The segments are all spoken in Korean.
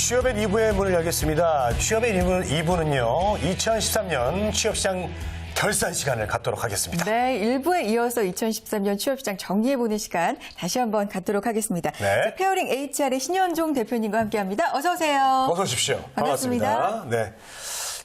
취업의 2부의 문을 열겠습니다. 취업의 2부는요, 2013년 취업시장 결산 시간을 갖도록 하겠습니다. 네, 1부에 이어서 2013년 취업시장 정리해보는 시간 다시 한번 갖도록 하겠습니다. 네. 자, 페어링 HR의 신현종 대표님과 함께합니다. 어서 오세요. 어서 오십시오. 반갑습니다. 반갑습니다. 네.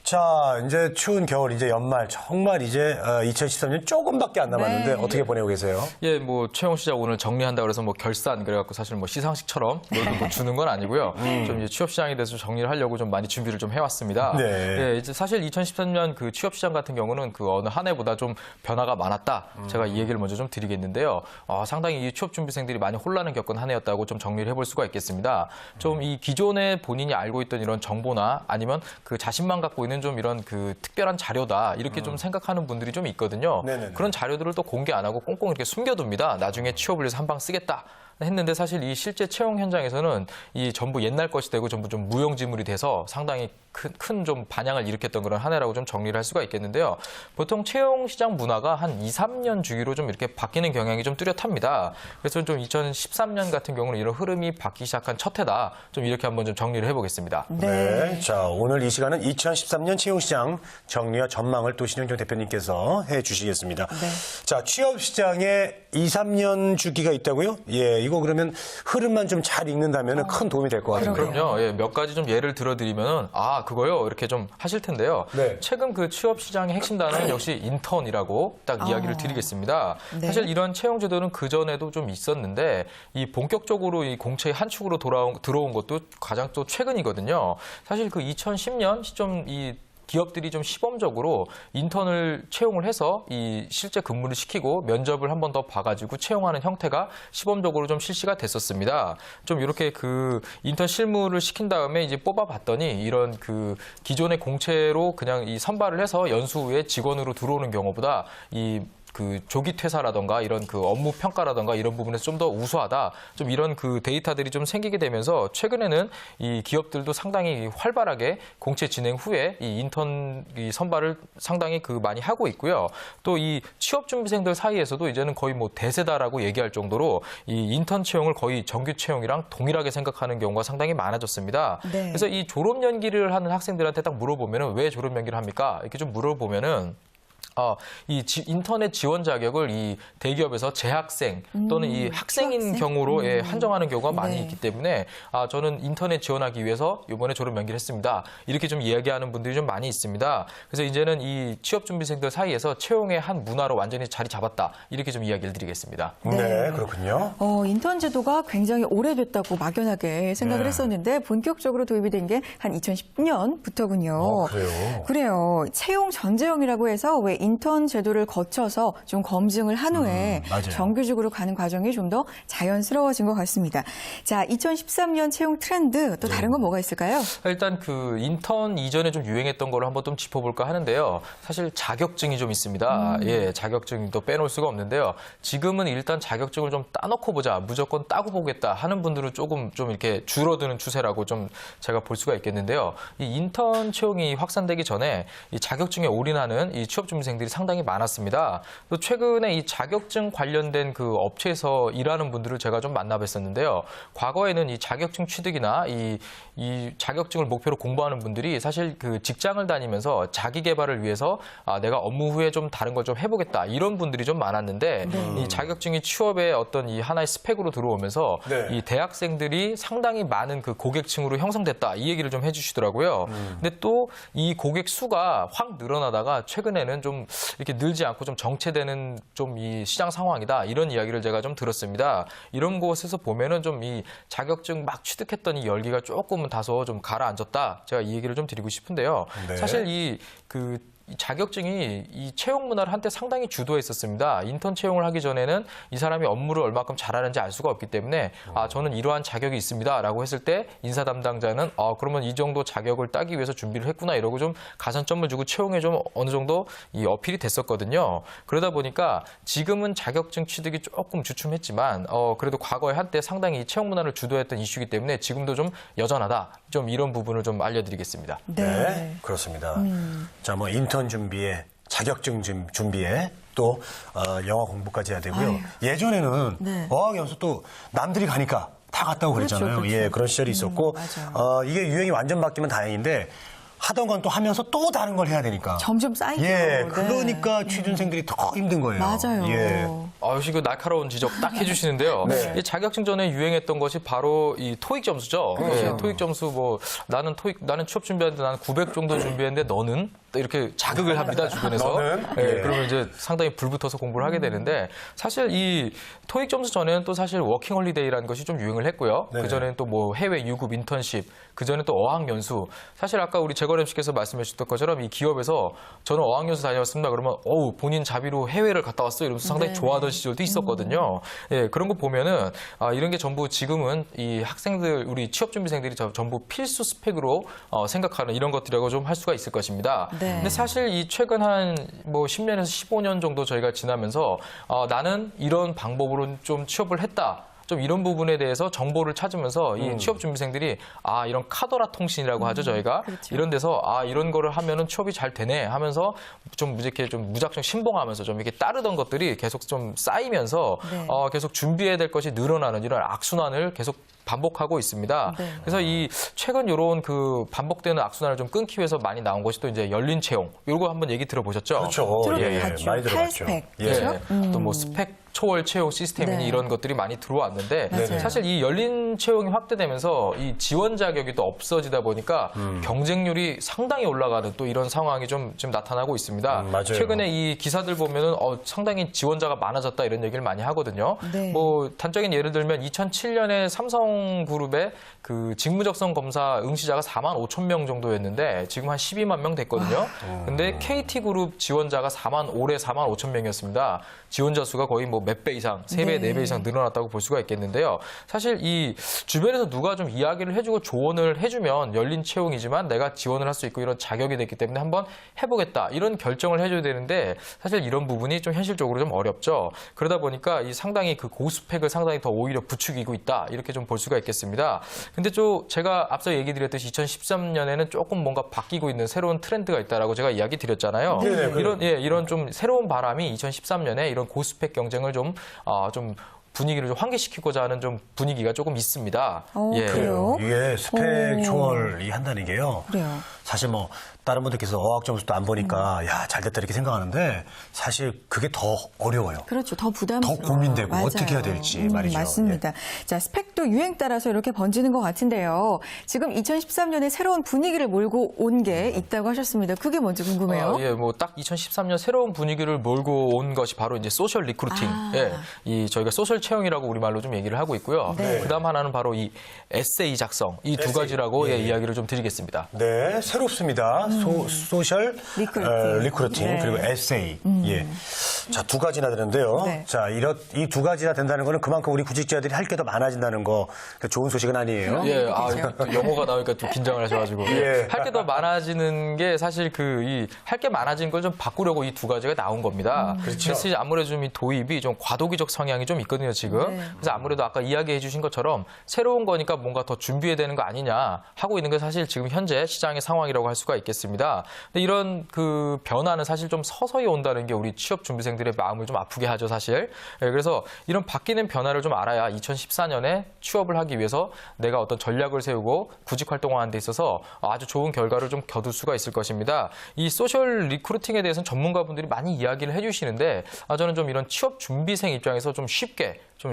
자, 이제 추운 겨울, 이제 연말, 정말 이제 2013년 조금밖에 안 남았는데 네. 어떻게 보내고 계세요? 예, 뭐 채용 시장 오늘 정리한다 그래서 뭐 결산 그래갖고 사실 뭐 시상식처럼 뭐 주는 건 아니고요. 좀 이제 취업 시장에 대해서 정리를 하려고 좀 많이 준비를 좀 해왔습니다. 네. 예, 이제 사실 2013년 그 취업 시장 같은 경우는 그 어느 한 해보다 좀 변화가 많았다. 제가 이 얘기를 먼저 좀 드리겠는데요. 상당히 이 취업 준비생들이 많이 혼란을 겪은 한 해였다고 좀 정리를 해볼 수가 있겠습니다. 좀 이 기존에 본인이 알고 있던 이런 정보나 아니면 그 자신만 갖고 있는 좀 이런 그 특별한 자료다 이렇게 좀 생각하는 분들이 좀 있거든요. 네네네. 그런 자료들을 또 공개 안 하고 꽁꽁 이렇게 숨겨둡니다. 나중에 취업을 위해서 한 방 쓰겠다. 했는데 사실 이 실제 채용 현장에서는 이 전부 옛날 것이 되고 전부 좀 무용지물이 돼서 상당히 큰 좀 반향을 일으켰던 그런 한 해라고 좀 정리를 할 수가 있겠는데요. 보통 채용 시장 문화가 한 2, 3년 주기로 좀 이렇게 바뀌는 경향이 좀 뚜렷합니다. 그래서 좀 2013년 같은 경우는 이런 흐름이 바뀌기 시작한 첫 해다. 좀 이렇게 한번 좀 정리를 해보겠습니다. 네. 자, 오늘 이 시간은 2013년 채용시장 정리와 전망을 또 신현종 대표님께서 해 주시겠습니다. 네. 자, 취업시장에 2, 3년 주기가 있다고요? 예, 이거 그러면 흐름만 좀 잘 읽는다면 큰 도움이 될 것 같은데요. 그럼요. 예, 몇 가지 좀 예를 들어드리면은 그거요 이렇게 좀 하실 텐데요. 네. 최근 그 취업 시장의 핵심 단어는 역시 인턴이라고 딱 이야기를 드리겠습니다. 네. 사실 이런 채용 제도는 그 전에도 좀 있었는데 이 본격적으로 이 공채의 한 축으로 들어온 것도 가장 또 최근이거든요. 사실 그 2010년 시점 이 기업들이 좀 시범적으로 인턴을 채용을 해서 이 실제 근무를 시키고 면접을 한 번 더 봐가지고 채용하는 형태가 시범적으로 좀 실시가 됐었습니다. 좀 이렇게 그 인턴 실무를 시킨 다음에 이제 뽑아봤더니 이런 그 기존의 공채로 그냥 이 선발을 해서 연수 후에 직원으로 들어오는 경우보다 그 조기 퇴사라던가 이런 그 업무 평가라던가 이런 부분에서 좀 더 우수하다. 좀 이런 그 데이터들이 좀 생기게 되면서 최근에는 이 기업들도 상당히 활발하게 공채 진행 후에 이 인턴 선발을 상당히 많이 하고 있고요. 또 이 취업 준비생들 사이에서도 이제는 거의 뭐 대세다라고 얘기할 정도로 이 인턴 채용을 거의 정규 채용이랑 동일하게 생각하는 경우가 상당히 많아졌습니다. 네. 그래서 이 졸업 연기를 하는 학생들한테 딱 물어보면은 왜 졸업 연기를 합니까? 이렇게 좀 물어보면은 인터넷 지원 자격을 이 대기업에서 재학생 또는 이 학생인 취학생? 경우로 한정하는 경우가 많이 네. 있기 때문에 저는 인터넷 지원하기 위해서 이번에 졸업 연기를 했습니다. 이렇게 좀 이야기하는 분들이 좀 많이 있습니다. 그래서 이제는 이 취업 준비생들 사이에서 채용의 한 문화로 완전히 자리 잡았다. 이렇게 좀 이야기를 드리겠습니다. 네, 그렇군요. 인턴 제도가 굉장히 오래됐다고 막연하게 생각을 했었는데 본격적으로 도입이 된 게 한 2010년부터군요. 그래요? 그래요. 채용 전제형이라고 해서 왜 인턴 제도를 거쳐서 좀 검증을 한 후에 맞아요. 정규직으로 가는 과정이 좀 더 자연스러워진 것 같습니다. 자, 2013년 채용 트렌드 또 다른 건 뭐가 있을까요? 일단 그 인턴 이전에 좀 유행했던 거를 한번 좀 짚어볼까 하는데요. 사실 자격증이 좀 있습니다. 예, 자격증도 빼놓을 수가 없는데요. 지금은 일단 자격증을 좀 따놓고 보자, 무조건 따고 보겠다 하는 분들은 조금 좀 이렇게 줄어드는 추세라고 좀 제가 볼 수가 있겠는데요. 이 인턴 채용이 확산되기 전에 이 자격증에 올인하는 이 취업 준비생들이 상당히 많았습니다. 또 최근에 이 자격증 관련된 그 업체에서 일하는 분들을 제가 좀 만나뵀었는데요. 과거에는 이 자격증 취득이나 이 자격증을 목표로 공부하는 분들이 사실 그 직장을 다니면서 자기 개발을 위해서 내가 업무 후에 좀 다른 걸 좀 해보겠다 이런 분들이 좀 많았는데 이 자격증이 취업의 어떤 이 하나의 스펙으로 들어오면서 네. 이 대학생들이 상당히 많은 그 고객층으로 형성됐다 이 얘기를 좀 해주시더라고요. 근데 또 이 고객 수가 확 늘어나다가 최근에는 좀 이렇게 늘지 않고 좀 정체되는 좀 이 시장 상황이다 이런 이야기를 제가 좀 들었습니다. 이런 곳에서 보면은 좀 이 자격증 막 취득했던 이 열기가 조금은 다소 좀 가라앉았다. 제가 이 얘기를 좀 드리고 싶은데요. 네. 사실 이 자격증이 이 채용 문화를 한때 상당히 주도했었습니다. 인턴 채용을 하기 전에는 이 사람이 업무를 얼마큼 잘하는지 알 수가 없기 때문에 저는 이러한 자격이 있습니다라고 했을 때 인사 담당자는 그러면 이 정도 자격을 따기 위해서 준비를 했구나 이러고 좀 가산점을 주고 채용에 좀 어느 정도 이 어필이 됐었거든요. 그러다 보니까 지금은 자격증 취득이 조금 주춤했지만 그래도 과거에 한때 상당히 채용 문화를 주도했던 이슈이기 때문에 지금도 좀 여전하다. 좀 이런 부분을 좀 알려드리겠습니다. 네, 그렇습니다. 자, 뭐 인턴 준비에 자격증 준비에 또 영어 공부까지 해야 되고요. 예전에는 네. 어학연수 또 남들이 가니까 다 갔다고 그랬잖아요. 그렇죠. 예, 그런 시절이 있었고 맞아요. 이게 유행이 완전 바뀌면 다행인데 하던 건 또 하면서 또 다른 걸 해야 되니까. 점점 쌓이죠. 예, 네. 그러니까 취준생들이 더 힘든 거예요. 맞아요. 예. 역시 그 날카로운 지적 딱 해주시는데요. 네. 이 자격증 전에 유행했던 것이 바로 이 토익 점수죠. 그렇죠. 예, 토익 점수 뭐 나는 취업 준비하는데 나는 900 정도 준비했는데 너는 또 이렇게 자극을 합니다 주변에서. 너는? 예, 예. 그러면 이제 상당히 불붙어서 공부를 하게 되는데 사실 이 토익 점수 전에는 또 사실 워킹 홀리데이라는 것이 좀 유행을 했고요. 네네. 그 전에는 또 뭐 해외 유급 인턴십, 그 전에 또 어학연수. 사실 아까 우리 재건 MC께서 말씀해 주셨던 것처럼 이 기업에서 저는 어학연수 다녀왔습니다. 그러면 본인 자비로 해외를 갔다 왔어요. 이러면서 상당히 네네. 좋아하던 시절도 있었거든요. 예, 그런 거 보면은 이런 게 전부 지금은 이 학생들, 우리 취업준비생들이 전부 필수 스펙으로 생각하는 이런 것들이라고 좀 할 수가 있을 것입니다. 네. 근데 사실 이 최근 한 뭐 10년에서 15년 정도 저희가 지나면서 나는 이런 방법으로 좀 취업을 했다. 좀 이런 부분에 대해서 정보를 찾으면서 이 취업 준비생들이 이런 카더라 통신이라고 하죠 저희가 그렇죠. 이런 데서 이런 거를 하면은 취업이 잘 되네 하면서 좀 이렇게 좀 무작정 신봉하면서 좀 이렇게 따르던 것들이 계속 좀 쌓이면서 네. 계속 준비해야 될 것이 늘어나는 이런 악순환을 계속 반복하고 있습니다. 네. 그래서 이 최근 이런 그 반복되는 악순환을 좀 끊기 위해서 많이 나온 것이 또 이제 열린 채용 이거 한번 얘기 들어보셨죠? 그렇죠. 들어봤죠. 많이 들어봤죠. 탈스펙. 예. 그렇죠? 또 뭐 스펙 초월 채용 시스템이니 네. 이런 것들이 많이 들어왔는데 맞아요. 사실 이 열린 채용이 확대되면서 이 지원 자격이 또 없어지다 보니까 경쟁률이 상당히 올라가는 또 이런 상황이 좀 지금 나타나고 있습니다. 맞아요. 최근에 이 기사들 보면은 상당히 지원자가 많아졌다 이런 얘기를 많이 하거든요. 네. 뭐 단적인 예를 들면 2007년에 삼성그룹의 그 직무적성 검사 응시자가 4만 5천 명 정도였는데 지금 한 12만 명 됐거든요. 근데 KT그룹 지원자가 올해 4만 5천 명이었습니다. 지원자 수가 거의 뭐 몇 배 이상, 3배, 네. 4배 이상 늘어났다고 볼 수가 있겠는데요. 사실 이 주변에서 누가 좀 이야기를 해주고 조언을 해주면 열린 채용이지만 내가 지원을 할 수 있고 이런 자격이 됐기 때문에 한번 해보겠다 이런 결정을 해줘야 되는데 사실 이런 부분이 좀 현실적으로 좀 어렵죠. 그러다 보니까 이 상당히 그 고스펙을 상당히 더 오히려 부추기고 있다 이렇게 좀 볼 수가 있겠습니다. 근데 또 제가 앞서 얘기 드렸듯이 2013년에는 조금 뭔가 바뀌고 있는 새로운 트렌드가 있다라고 제가 이야기 드렸잖아요. 네네, 이런 좀 새로운 바람이 2013년에 이런 고스펙 경쟁을 좀 분위기를 좀 환기시키고자 하는 좀 분위기가 조금 있습니다. 그래요? 이게 스펙 오. 초월이 한다는 게요. 그래요. 사실 뭐 다른 분들께서 어학 점수도 안 보니까 야, 잘 됐다 이렇게 생각하는데 사실 그게 더 어려워요. 그렇죠. 더 부담스러워요. 더 고민되고 맞아요. 어떻게 해야 될지 말이죠. 예. 맞습니다. 자, 스펙도 유행 따라서 이렇게 번지는 것 같은데요. 지금 2013년에 새로운 분위기를 몰고 온 게 있다고 하셨습니다. 그게 뭔지 궁금해요. 뭐 딱 2013년 새로운 분위기를 몰고 온 것이 바로 이제 소셜 리크루팅. 이 저희가 소셜 채용이라고 우리말로 좀 얘기를 하고 있고요. 네. 그다음 하나는 바로 이 에세이 작성. 이 두 에세이. 가지라고 이야기를 좀 드리겠습니다. 네, 새롭습니다. 소셜 리크루팅 네. 그리고 에세이. 예. 자, 두 가지나 되는데요. 네. 자, 이 두 가지나 된다는 거는 그만큼 우리 구직자들이 할 게 더 많아진다는 거 좋은 소식은 아니에요. 예, 또 영어가 나오니까 좀 긴장을 하셔가지고 예. 할 게 더 많아지는 게 사실 할 게 많아지는 걸 좀 바꾸려고 이 두 가지가 나온 겁니다. 그렇죠. 그래서 아무래도 좀 이 도입이 좀 과도기적 성향이 좀 있거든요 지금. 네. 그래서 아무래도 아까 이야기해주신 것처럼 새로운 거니까 뭔가 더 준비해야 되는 거 아니냐 하고 있는 게 사실 지금 현재 시장의 상황이라고 할 수가 있겠습니다. 근데 이런 그 변화는 사실 좀 서서히 온다는 게 우리 취업 준비생들의 마음을 좀 아프게 하죠 사실. 예, 그래서 이런 바뀌는 변화를 좀 알아야 2014년에 취업을 하기 위해서 내가 어떤 전략을 세우고 구직 활동하는 데 있어서 아주 좋은 결과를 좀 거둘 수가 있을 것입니다. 이 소셜 리크루팅에 대해서는 전문가분들이 많이 이야기를 해주시는데 저는 좀 이런 취업 준비생 입장에서 좀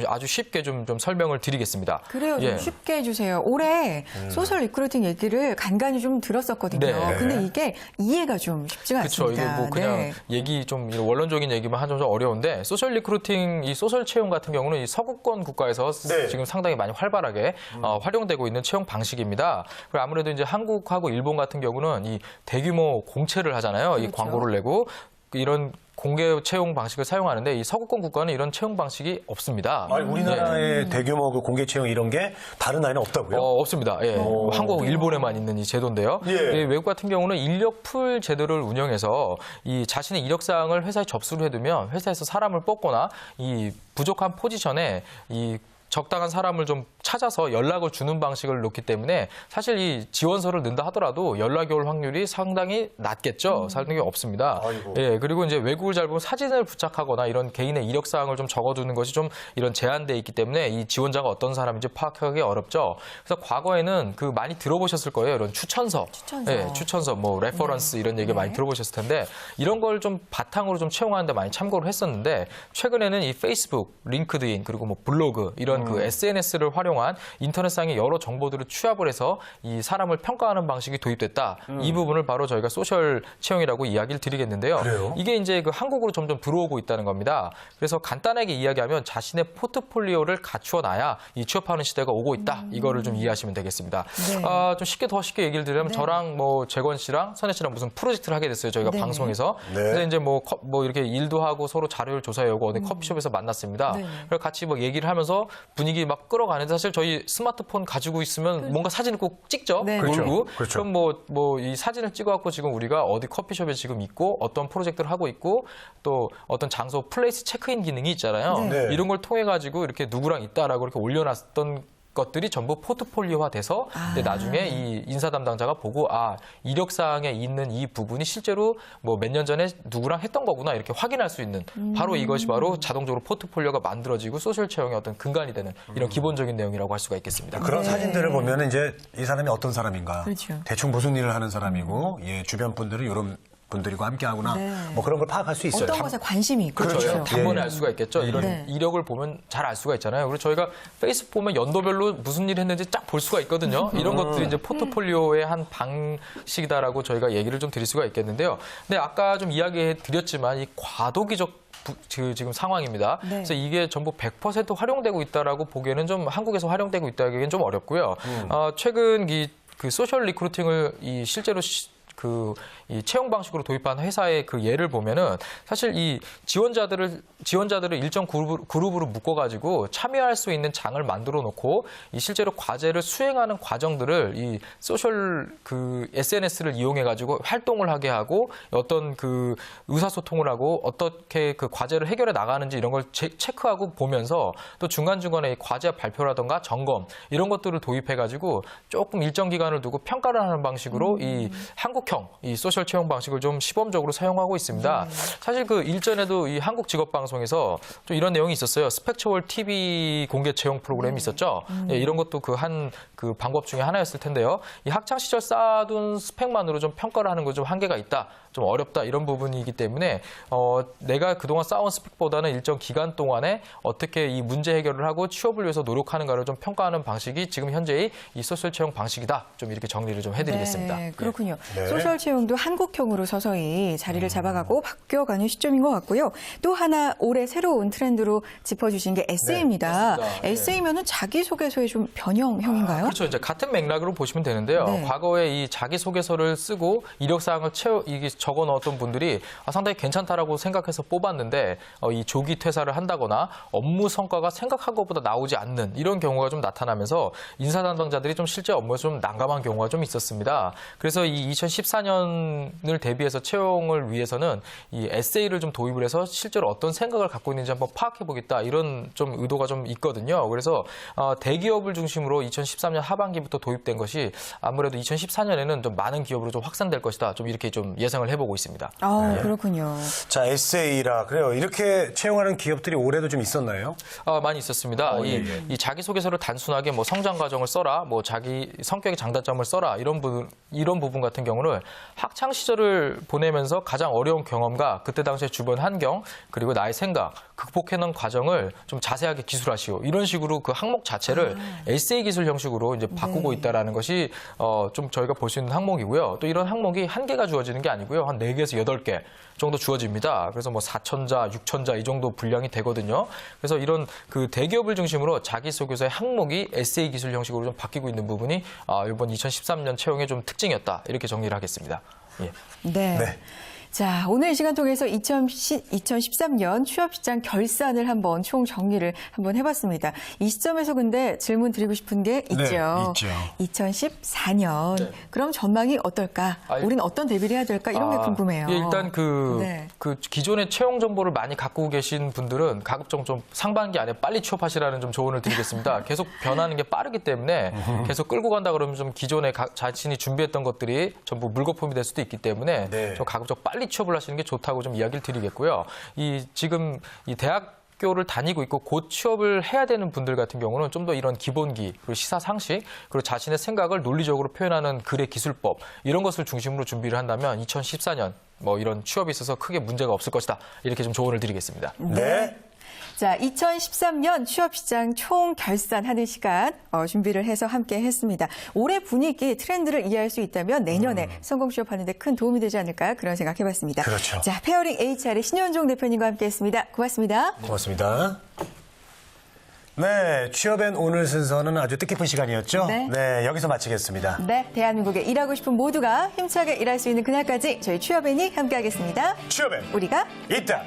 아주 쉽게 좀 설명을 드리겠습니다. 그래요. 좀 예. 쉽게 해주세요. 올해 소셜 리크루팅 얘기를 간간히 좀 들었었거든요. 네. 근데 이게 이해가 좀 쉽지가 그렇죠. 이거 않습니다. 뭐 그냥 네. 얘기 좀 원론적인 얘기만 하면 좀 어려운데 소셜 리크루팅, 이 소셜 채용 같은 경우는 이 서구권 국가에서 네. 지금 상당히 많이 활발하게 활용되고 있는 채용 방식입니다. 그리고 아무래도 이제 한국하고 일본 같은 경우는 이 대규모 공채를 하잖아요. 이 그렇죠. 광고를 내고 이런 공개 채용 방식을 사용하는데 이 서구권 국가는 이런 채용 방식이 없습니다. 아니, 우리나라의 대규모 그 공개 채용 이런 게 다른 나라에는 없다고요? 없습니다. 예. 한국, 일본에만 있는 이 제도인데요. 예. 이 외국 같은 경우는 인력풀 제도를 운영해서 이 자신의 이력사항을 회사에 접수를 해두면 회사에서 사람을 뽑거나 이 부족한 포지션에 이 적당한 사람을 좀 찾아서 연락을 주는 방식을 놓기 때문에 사실 이 지원서를 넣는다 하더라도 연락이 올 확률이 상당히 낮겠죠. 상당히 없습니다. 아이고. 예, 그리고 이제 외국을 잘 보면 사진을 부착하거나 이런 개인의 이력 사항을 좀 적어두는 것이 좀 이런 제한돼 있기 때문에 이 지원자가 어떤 사람인지 파악하기 어렵죠. 그래서 과거에는 그 많이 들어보셨을 거예요. 이런 추천서, 예, 추천서, 뭐 레퍼런스 이런 얘기 많이 들어보셨을 텐데 이런 걸 좀 바탕으로 좀 채용하는데 많이 참고를 했었는데 최근에는 이 페이스북, 링크드인 그리고 뭐 블로그 이런 그 SNS를 활용한 인터넷상의 여러 정보들을 취합을 해서 이 사람을 평가하는 방식이 도입됐다. 이 부분을 바로 저희가 소셜 채용이라고 이야기를 드리겠는데요. 그래요? 이게 이제 그 한국으로 점점 들어오고 있다는 겁니다. 그래서 간단하게 이야기하면 자신의 포트폴리오를 갖추어 놔야 이 취업하는 시대가 오고 있다. 이거를 좀 이해하시면 되겠습니다. 네. 좀 더 쉽게 얘기를 드리면 저랑 뭐 재권 씨랑 선혜 씨랑 무슨 프로젝트를 하게 됐어요. 저희가 네. 방송에서. 네. 그래서 이제 뭐 이렇게 일도 하고 서로 자료를 조사해오고 어디 커피숍에서 만났습니다. 네. 그래서 같이 뭐 얘기를 하면서 분위기 막 끌어가는데 사실 저희 스마트폰 가지고 있으면 뭔가 사진을 꼭 찍죠. 네. 그리고 그렇죠. 그럼 뭐 이 사진을 찍어갖고 지금 우리가 어디 커피숍에 지금 있고 어떤 프로젝트를 하고 있고 또 어떤 장소 플레이스 체크인 기능이 있잖아요. 네. 이런 걸 통해 가지고 이렇게 누구랑 있다라고 이렇게 올려놨던 것들이 전부 포트폴리오화 돼서 이제 나중에 이 인사 담당자가 보고 이력사항에 있는 이 부분이 실제로 뭐 몇 년 전에 누구랑 했던 거구나 이렇게 확인할 수 있는 바로 이것이 바로 자동적으로 포트폴리오가 만들어지고 소셜 채용의 어떤 근간이 되는 이런 기본적인 내용이라고 할 수가 있겠습니다. 그런 사진들을 보면 이제 이 사람이 어떤 사람인가, 그렇죠. 대충 무슨 일을 하는 사람이고, 예, 주변 분들은 이런 분들이고 함께하구나, 네. 뭐 그런 걸 파악할 수 있어요. 어떤 것에 관심이 있고 그렇죠. 그렇죠. 단번에 예. 알 수가 있겠죠. 이런 네. 이력을 보면 잘 알 수가 있잖아요. 그리고 저희가 페이스북 보면 연도별로 무슨 일 했는지 쫙 볼 수가 있거든요. 이런 것들이 이제 포트폴리오의 한 방식이다라고 저희가 얘기를 좀 드릴 수가 있겠는데요. 근데 아까 좀 이야기해 드렸지만 이 과도기적 지금 상황입니다. 네. 그래서 이게 전부 100% 활용되고 있다라고 보기에는 좀 한국에서 활용되고 있다기에는 좀 어렵고요. 최근 그 소셜 리크루팅을 실제로 이 채용 방식으로 도입한 회사의 그 예를 보면은 사실 이 지원자들을 일정 그룹으로 묶어가지고 참여할 수 있는 장을 만들어 놓고 이 실제로 과제를 수행하는 과정들을 이 소셜 그 SNS를 이용해가지고 활동을 하게 하고 어떤 그 의사소통을 하고 어떻게 그 과제를 해결해 나가는지 이런 걸 체크하고 보면서 또 중간중간에 이 과제 발표라든가 점검 이런 것들을 도입해가지고 조금 일정 기간을 두고 평가를 하는 방식으로 이 한국형 이 소셜 채용 방식을 좀 시범적으로 사용하고 있습니다. 사실 그 일전에도 이 한국직업방송에서 좀 이런 내용이 있었어요. 스펙추얼 TV 공개 채용 프로그램이 있었죠. 예, 이런 것도 그 방법 중에 하나였을 텐데요. 이 학창 시절 쌓아둔 스펙만으로 좀 평가를 하는 거 좀 한계가 있다, 좀 어렵다 이런 부분이기 때문에 내가 그동안 쌓아온 스펙보다는 일정 기간 동안에 어떻게 이 문제 해결을 하고 취업을 위해서 노력하는가를 좀 평가하는 방식이 지금 현재의 이 소셜 채용 방식이다. 좀 이렇게 정리를 좀 해드리겠습니다. 네, 그렇군요. 네. 소셜 채용도 한국형으로 서서히 자리를 잡아가고 바뀌어가는 시점인 것 같고요. 또 하나 올해 새로운 트렌드로 짚어주신 게 에세이입니다. 맞습니다. 에세이면은 자기소개서의 좀 변형형인가요? 그렇죠. 이제 같은 맥락으로 보시면 되는데요. 네. 과거에 이 자기소개서를 쓰고 이력사항을 적어 넣었던 분들이 상당히 괜찮다라고 생각해서 뽑았는데 이 조기 퇴사를 한다거나 업무 성과가 생각한 것보다 나오지 않는 이런 경우가 좀 나타나면서 인사 담당자들이 좀 실제 업무에서 좀 난감한 경우가 좀 있었습니다. 그래서 이 2014년을 대비해서 채용을 위해서는 이 에세이를 좀 도입을 해서 실제로 어떤 생각을 갖고 있는지 한번 파악해 보겠다 이런 좀 의도가 좀 있거든요. 그래서 대기업을 중심으로 2013년 하반기부터 도입된 것이 아무래도 2014년에는 좀 많은 기업으로 좀 확산될 것이다. 좀 이렇게 좀 예상을 해보고 있습니다. 그렇군요. 자, 에세이라 그래요. 이렇게 채용하는 기업들이 올해도 좀 있었나요? 많이 있었습니다. 예. 이 자기소개서를 단순하게 뭐 성장 과정을 써라, 뭐 자기 성격의 장단점을 써라 이런 부분 같은 경우는 학창 시절을 보내면서 가장 어려운 경험과 그때 당시의 주변 환경 그리고 나의 생각 극복해낸 과정을 좀 자세하게 기술하시오. 이런 식으로 그 항목 자체를 에세이 기술 형식으로 이제 바꾸고 있다라는 것이 좀 저희가 볼 수 있는 항목이고요. 또 이런 항목이 한 개가 주어지는 게 아니고요. 한 4개에서 8개 정도 주어집니다. 그래서 뭐 4,000자, 6,000자 이 정도 분량이 되거든요. 그래서 이런 그 대기업을 중심으로 자기소개서의 항목이 에세이 기술 형식으로 좀 바뀌고 있는 부분이 이번 2013년 채용의 좀 특징이었다. 이렇게 정리를 하겠습니다. 예. 네. 네. 자, 오늘 이 시간 통해서 2013년 취업시장 결산을 한번 총 정리를 한번 해봤습니다. 이 시점에서 근데 질문 드리고 싶은 게 있죠. 네, 있죠. 2014년. 네. 그럼 전망이 어떨까? 우리는 어떤 대비를 해야 될까? 이런 게 궁금해요. 예, 일단 그 네. 기존의 채용 정보를 많이 갖고 계신 분들은 가급적 좀 상반기 안에 빨리 취업하시라는 좀 조언을 드리겠습니다. 계속 변하는 게 빠르기 때문에 계속 끌고 간다 그러면 좀 기존에 자신이 준비했던 것들이 전부 물거품이 될 수도 있기 때문에 네. 좀 가급적 빨리 취업을 하시는 게 좋다고 좀 이야기를 드리겠고요. 지금 이 대학교를 다니고 있고 곧 취업을 해야 되는 분들 같은 경우는 좀 더 이런 기본기, 그리고 시사 상식, 그리고 자신의 생각을 논리적으로 표현하는 글의 기술법 이런 것을 중심으로 준비를 한다면 2014년 뭐 이런 취업에 있어서 크게 문제가 없을 것이다. 이렇게 좀 조언을 드리겠습니다. 네. 자, 2013년 취업시장 총 결산하는 시간 준비를 해서 함께 했습니다. 올해 분위기, 트렌드를 이해할 수 있다면 내년에 성공 취업하는 데 큰 도움이 되지 않을까 그런 생각 해봤습니다. 그렇죠. 자, 페어링 HR의 신현종 대표님과 함께했습니다. 고맙습니다. 고맙습니다. 네, 취업엔 오늘 순서는 아주 뜻깊은 시간이었죠? 네. 여기서 마치겠습니다. 네, 대한민국에 일하고 싶은 모두가 힘차게 일할 수 있는 그날까지 저희 취업엔이 함께하겠습니다. 취업엔 우리가 있다.